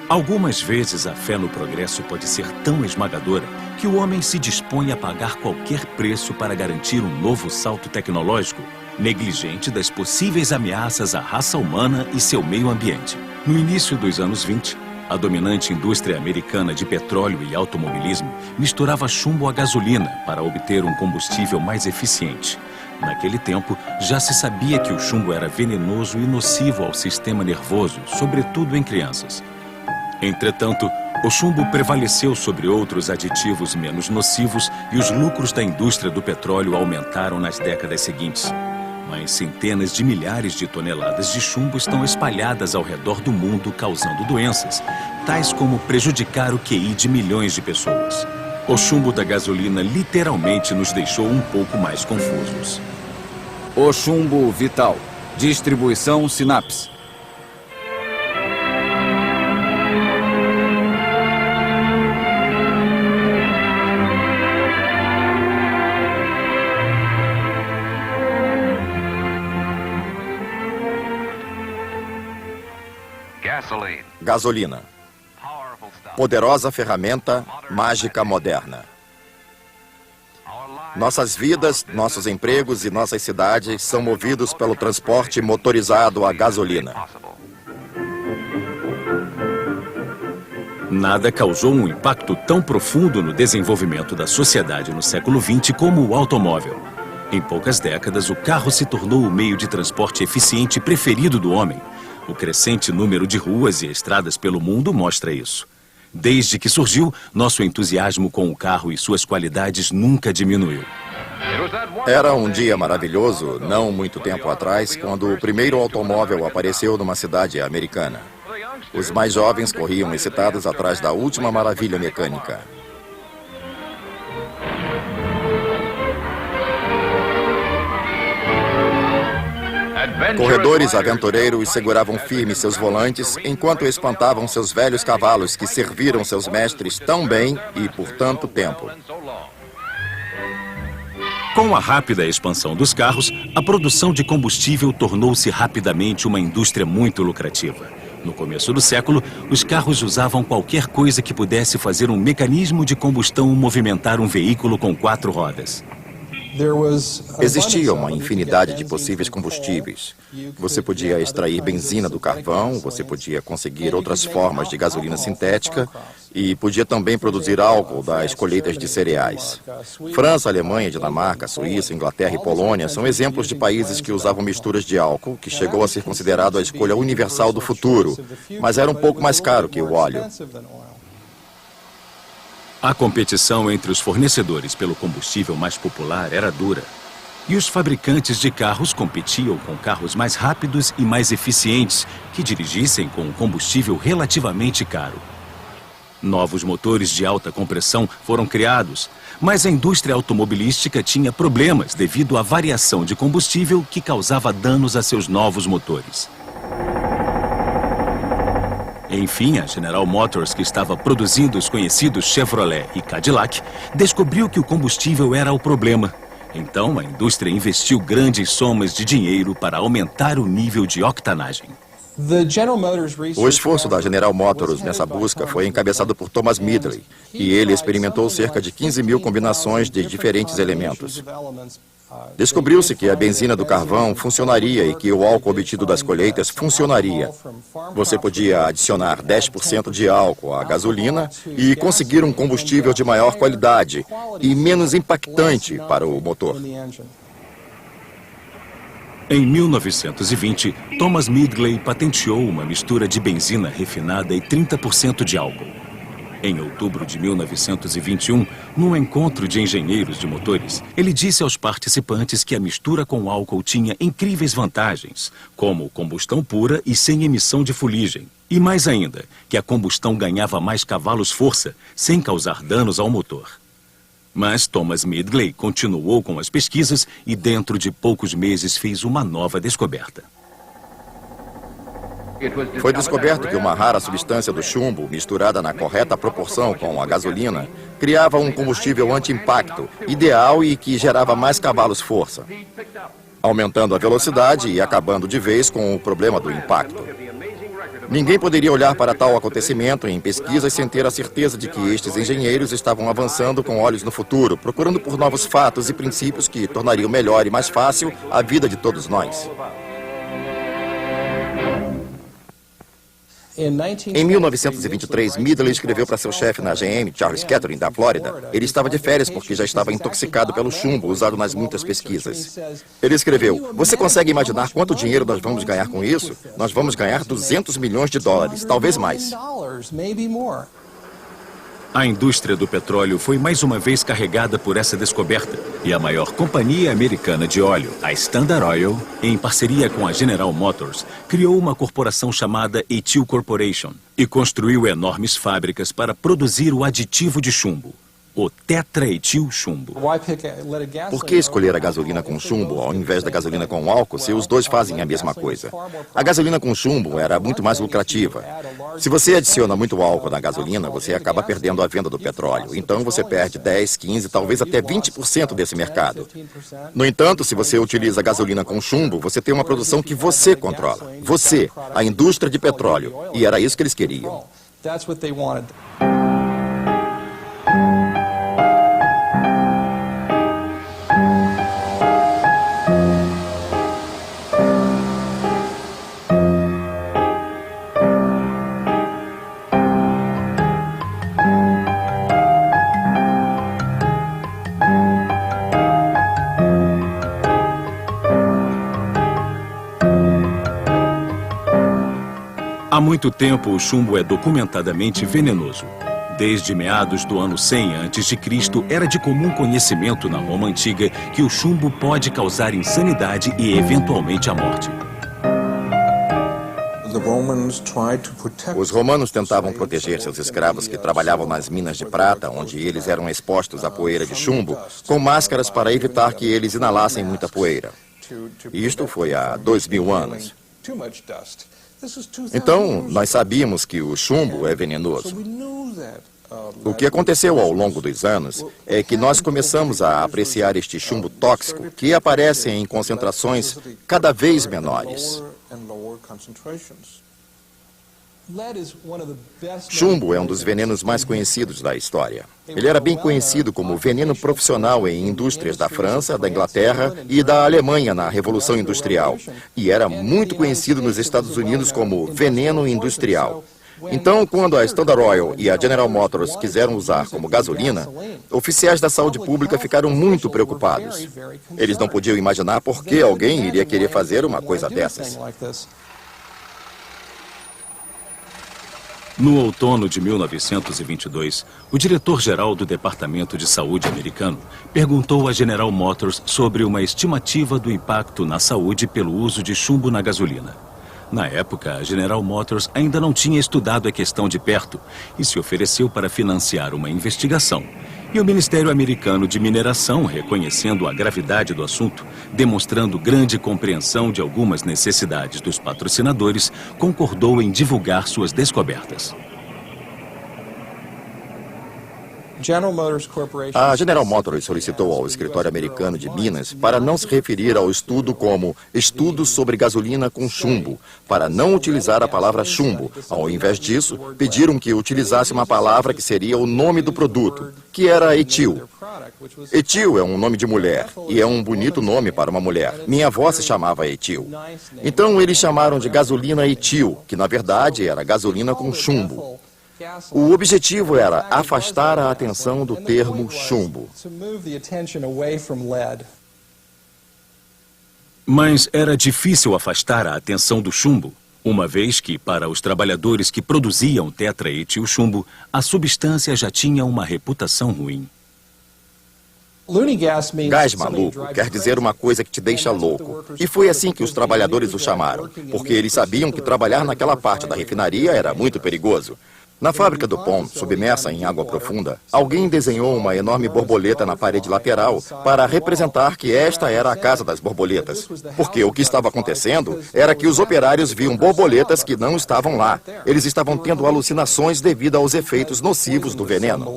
Algumas vezes a fé no progresso pode ser tão esmagadora que o homem se dispõe a pagar qualquer preço para garantir um novo salto tecnológico, negligente das possíveis ameaças à raça humana e seu meio ambiente. No início dos anos 20, a dominante indústria americana de petróleo e automobilismo misturava chumbo a gasolina para obter um combustível mais eficiente. Naquele tempo, já se sabia que o chumbo era venenoso e nocivo ao sistema nervoso, sobretudo em crianças. Entretanto, o chumbo prevaleceu sobre outros aditivos menos nocivos e os lucros da indústria do petróleo aumentaram nas décadas seguintes. Mas centenas de milhares de toneladas de chumbo estão espalhadas ao redor do mundo, causando doenças, tais como prejudicar o QI de milhões de pessoas. O chumbo da gasolina literalmente nos deixou um pouco mais confusos. O chumbo vital. Distribuição Sinapse. Gasolina. Poderosa ferramenta mágica moderna. Nossas vidas, nossos empregos e nossas cidades são movidos pelo transporte motorizado a gasolina. Nada causou um impacto tão profundo no desenvolvimento da sociedade no século XX como o automóvel. Em poucas décadas, o carro se tornou o meio de transporte eficiente preferido do homem. O crescente número de ruas e estradas pelo mundo mostra isso. Desde que surgiu, nosso entusiasmo com o carro e suas qualidades nunca diminuiu. Era um dia maravilhoso, não muito tempo atrás, quando o primeiro automóvel apareceu numa cidade americana. Os mais jovens corriam excitados atrás da última maravilha mecânica. Corredores aventureiros seguravam firmes seus volantes enquanto espantavam seus velhos cavalos que serviram seus mestres tão bem e por tanto tempo. Com a rápida expansão dos carros, a produção de combustível tornou-se rapidamente uma indústria muito lucrativa. No começo do século, os carros usavam qualquer coisa que pudesse fazer um mecanismo de combustão movimentar um veículo com 4 rodas. Existia uma infinidade de possíveis combustíveis. Você podia extrair benzina do carvão, você podia conseguir outras formas de gasolina sintética e podia também produzir álcool das colheitas de cereais. França, Alemanha, Dinamarca, Suíça, Inglaterra e Polônia são exemplos de países que usavam misturas de álcool, que chegou a ser considerado a escolha universal do futuro, mas era um pouco mais caro que o óleo. A competição entre os fornecedores pelo combustível mais popular era dura. E os fabricantes de carros competiam com carros mais rápidos e mais eficientes, que dirigissem com um combustível relativamente caro. Novos motores de alta compressão foram criados, mas a indústria automobilística tinha problemas devido à variação de combustível que causava danos a seus novos motores. Enfim, a General Motors, que estava produzindo os conhecidos Chevrolet e Cadillac, descobriu que o combustível era o problema. Então, a indústria investiu grandes somas de dinheiro para aumentar o nível de octanagem. O esforço da General Motors nessa busca foi encabeçado por Thomas Midgley, e ele experimentou cerca de 15 mil combinações de diferentes elementos. Descobriu-se que a benzina do carvão funcionaria e que o álcool obtido das colheitas funcionaria. Você podia adicionar 10% de álcool à gasolina e conseguir um combustível de maior qualidade e menos impactante para o motor. Em 1920, Thomas Midgley patenteou uma mistura de benzina refinada e 30% de álcool. Em outubro de 1921, num encontro de engenheiros de motores, ele disse aos participantes que a mistura com álcool tinha incríveis vantagens, como combustão pura e sem emissão de fuligem. E mais ainda, que a combustão ganhava mais cavalos-força, sem causar danos ao motor. Mas Thomas Midgley continuou com as pesquisas e dentro de poucos meses fez uma nova descoberta. Foi descoberto que uma rara substância do chumbo, misturada na correta proporção com a gasolina, criava um combustível anti-impacto, ideal e que gerava mais cavalos-força, aumentando a velocidade e acabando de vez com o problema do impacto. Ninguém poderia olhar para tal acontecimento em pesquisas sem ter a certeza de que estes engenheiros estavam avançando com olhos no futuro, procurando por novos fatos e princípios que tornariam melhor e mais fácil a vida de todos nós. Em 1923, Midley escreveu para seu chefe na GM, Charles Kettering, da Flórida. Ele estava de férias porque já estava intoxicado pelo chumbo usado nas muitas pesquisas. Ele escreveu: "Você consegue imaginar quanto dinheiro nós vamos ganhar com isso? Nós vamos ganhar 200 milhões de dólares, talvez mais." A indústria do petróleo foi mais uma vez carregada por essa descoberta e a maior companhia americana de óleo, a Standard Oil, em parceria com a General Motors, criou uma corporação chamada Ethyl Corporation e construiu enormes fábricas para produzir o aditivo de chumbo, o tetraetil chumbo. Por que escolher a gasolina com chumbo ao invés da gasolina com álcool se os dois fazem a mesma coisa? A gasolina com chumbo era muito mais lucrativa. Se você adiciona muito álcool na gasolina, você acaba perdendo a venda do petróleo. Então você perde 10, 15, talvez até 20% desse mercado. No entanto, se você utiliza a gasolina com chumbo, você tem uma produção que você controla. Você, a indústria de petróleo. E era isso que eles queriam. Há muito tempo, o chumbo é documentadamente venenoso. Desde meados do ano 100 a.C., era de comum conhecimento na Roma Antiga que o chumbo pode causar insanidade e, eventualmente, a morte. Os romanos tentavam proteger seus escravos que trabalhavam nas minas de prata, onde eles eram expostos à poeira de chumbo, com máscaras para evitar que eles inalassem muita poeira. Isto foi há 2000 anos. Então, nós sabíamos que o chumbo é venenoso. O que aconteceu ao longo dos anos é que nós começamos a apreciar este chumbo tóxico, que aparece em concentrações cada vez menores. Chumbo é um dos venenos mais conhecidos da história. Ele era bem conhecido como veneno profissional em indústrias da França, da Inglaterra e da Alemanha na Revolução Industrial. E era muito conhecido nos Estados Unidos como veneno industrial. Então, quando a Standard Oil e a General Motors quiseram usar como gasolina, oficiais da saúde pública ficaram muito preocupados. Eles não podiam imaginar por que alguém iria querer fazer uma coisa dessas. No outono de 1922, o diretor-geral do Departamento de Saúde americano perguntou à General Motors sobre uma estimativa do impacto na saúde pelo uso de chumbo na gasolina. Na época, a General Motors ainda não tinha estudado a questão de perto e se ofereceu para financiar uma investigação. E o Ministério Americano de Mineração, reconhecendo a gravidade do assunto, demonstrando grande compreensão de algumas necessidades dos patrocinadores, concordou em divulgar suas descobertas. A General Motors solicitou ao escritório americano de Minas para não se referir ao estudo como estudo sobre gasolina com chumbo, para não utilizar a palavra chumbo. Ao invés disso, pediram que utilizasse uma palavra que seria o nome do produto, que era etil. Etil é um nome de mulher, e é um bonito nome para uma mulher. Minha avó se chamava Etil. Então eles chamaram de gasolina etil, que na verdade era gasolina com chumbo. O objetivo era afastar a atenção do termo chumbo. Mas era difícil afastar a atenção do chumbo, uma vez que, para os trabalhadores que produziam tetraetil chumbo, a substância já tinha uma reputação ruim. Gás maluco quer dizer uma coisa que te deixa louco. E foi assim que os trabalhadores o chamaram, porque eles sabiam que trabalhar naquela parte da refinaria era muito perigoso. Na fábrica do Pont, submersa em água profunda, alguém desenhou uma enorme borboleta na parede lateral para representar que esta era a casa das borboletas. Porque o que estava acontecendo era que os operários viam borboletas que não estavam lá. Eles estavam tendo alucinações devido aos efeitos nocivos do veneno.